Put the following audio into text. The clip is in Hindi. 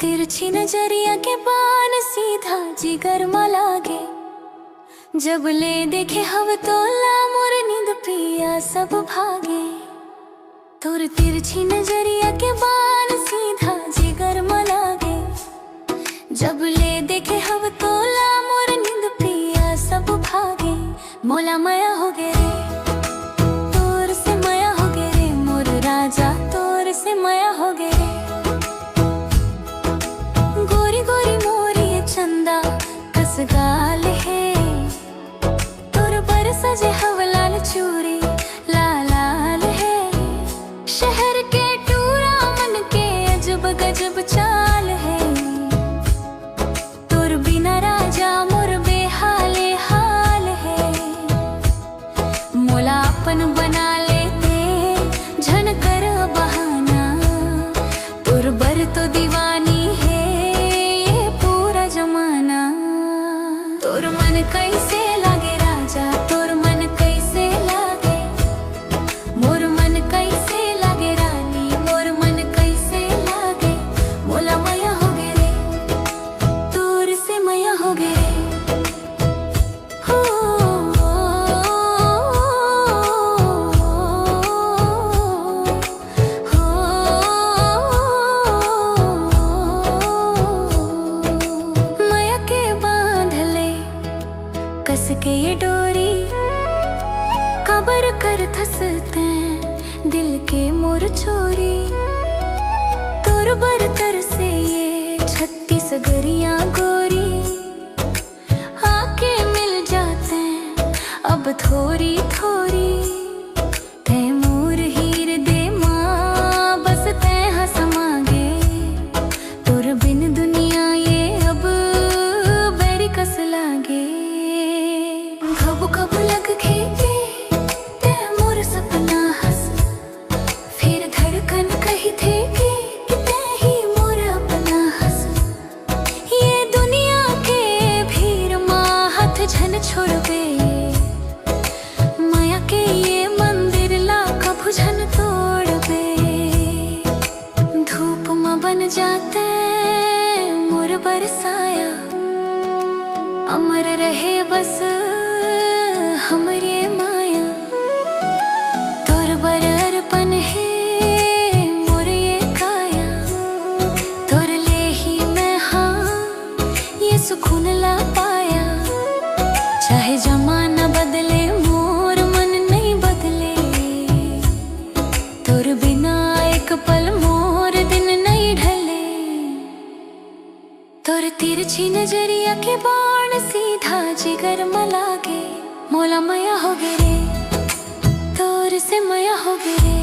तिरछी नजरिया के बाण सीधा जिगर में लागे। जब ले देखे हव तोला मोर नींद पिया सब भागे। तोर तिरछी नजरिया के बाण सीधा जिगर में लागे। जब ले देखे हव तोला मोर नींद पिया सब भागे। मोला माया हो गे रे, तोर से माया हो गे रे मोर राजा, तोर से माया हो गे रे। गोरी गोरी मोरी चंदा कस गाल है, तोर पर सजे हवलाल चूड़ी लाल लाल है। शहर के टूरा मन के अजब गजब चाल है। तोर बिना राजा मोर बेहाले हाल है। मोला अपन बना लेते झन कर बहाना, तोर बर तो दीवानी है ये पूरा जमाना। तोर मन कैसे लागे राजा, तोर मन कैसे लागे। मोर मन कैसे लागे रानी, मोर मन कैसे लागे। मोला माया हो गे रे, तोर से माया हो गे रे। हो माया के बांध ले कस के ये डोरी, कबर कर थसते दिल के मोर छोरी। तोर बरतर से ये 36 गरियां गोरी, आके मिल जाते अब थोड़ी थोड़ी। तैमूर हीर दे माँ बस तैं हंस मांगे। तोर बिन दुनिया ये अब बेरी कस लागे। कब कब लग खेते ते मोर सपना हंस, फिर धड़कन कही थे कि ते ही मोर अपना हंस। ये दुनिया के भीड़ माँ हाथ झन छोड़बे, माया के ये मंदिर ला कभू झन तोड़बे। धूप में बन जाते मोर बरसाया, अमर रहे बस हमरे माया। तोर बर अर्पण है मोर ये काया, तोर ले ही मैं हाँ ये सुकून ला पाया। चाहे जमाना बदले मोर मन नहीं बदले, तोर बिना एक पल मोर दिन नहीं ढले। तोर तिरछी नजरिया के बाण सीधा जिगर में लागे। मोला माया हो गे रे, तोर से माया हो गे रे।